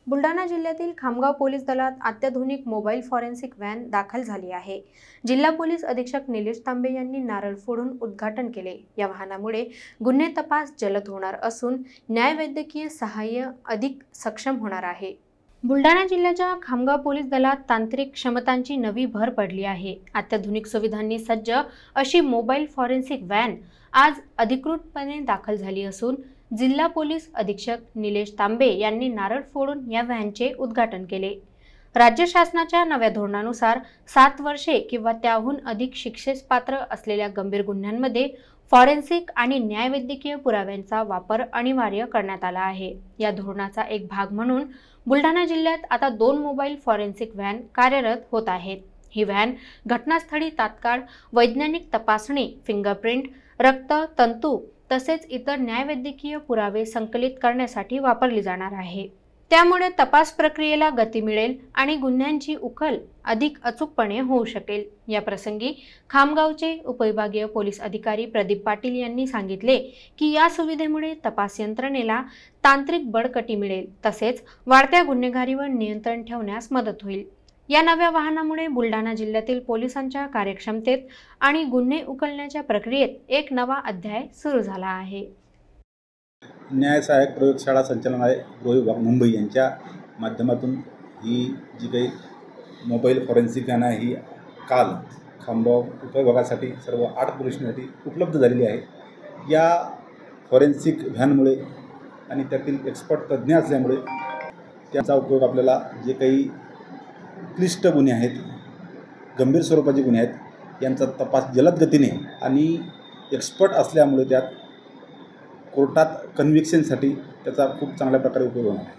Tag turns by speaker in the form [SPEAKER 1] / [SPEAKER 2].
[SPEAKER 1] बुलढाणा जिल्ह्यातील खामगाव पोलीस दलात अत्याधुनिक मोबाईल फॉरेन्सिक व्हॅन दाखल झाली आहे। जिल्हा पोलीस अधीक्षक निलेश तांबे यांनी नारळ फोडून उद्घाटन केले। या वाहनामुळे गुन्हे तपास जलद होणार असून न्यायवैद्यकीय सहाय्य अधिक सक्षम होणार आहे। बुलढाणा जिल्ह्याच्या खामगाव पोलीस दलात तांत्रिक क्षमतांची नवी भर पडली आहे। अत्याधुनिक सुविधांनी सज्ज अशी मोबाईल फॉरेन्सिक व्हॅन आज अधिकृतपणे दाखल झाली असून जिल्हा पोलीस अधीक्षक निलेश तांबे यांनी नारळ फोडून या व्हॅनचे उद्घाटन केले। राज्य शासनाच्या नव्या धोरणानुसार 7 वर्षे किंवा त्याहून अधिक शिक्षेस पात्र असलेल्या गंभीर गुन्ह्यांमध्ये फॉरेन्सिक आणि न्यायवैद्यकीय पुराव्यांचा वापर अनिवार्य करण्यात आला आहे। या धोरणाचा एक भाग म्हणून बुलढाणा जिल्ह्यात आता 2 मोबाईल फॉरेन्सिक व्हॅन कार्यरत होत आहेत। ही व्हॅन घटनास्थळी तात्काळ वैज्ञानिक तपासणी, फिंगरप्रिंट, रक्त, तंतू तसेच इतर न्यायवैद्यकीय पुरावे संकलित करण्यासाठी वापरली जाणार आहे। त्यामुळे तपास प्रक्रियेला गती मिळेल आणि गुन्ह्यांची उकल अधिक अचूकपणे होऊ शकेल। या प्रसंगी खामगावचे उपविभागीय पोलीस अधिकारी प्रदीप पाटील यांनी सांगितले की या सुविधेमुळे तपास यंत्रणेला तांत्रिक बळकटी मिळेल तसेच वाढत्या गुन्हेगारीवर नियंत्रण ठेवण्यास मदत होईल। या नव्या वाहनामुळे बुलढाणा जिल्ह्यातील पोलिसांच्या कार्यक्षमतेत आणि गुन्हे उकलण्याच्या प्रक्रियेत एक नवा अध्याय सुरू झाला आहे।
[SPEAKER 2] न्याय सहाय्यक प्रयोगशाळा संचालनालय गृह विभाग मुंबई यांच्या माध्यमातून ही जी काही मोबाईल फॉरेन्सिक व्हॅन आहे ही काल खामगाव उपविभागासाठी सर्व 8 पोलीस स्टेशनसाठी उपलब्ध झालेली आहे। या फॉरेन्सिक व्हॅनमुळे आणि त्यातील एक्सपर्ट तज्ज्ञ असल्यामुळे त्याचा उपयोग आपल्याला जे काही क्लिष्ट गुन्हे आहेत, गंभीर स्वरूपाचे गुन्हे आहेत यांचा तपास जलद गतीने आणि एक्सपर्ट असल्यामुळे त्यात कोर्टात कन्व्हिक्शनसाठी त्याचा खूप चांगल्या प्रकारे उपयोग होणार आहे।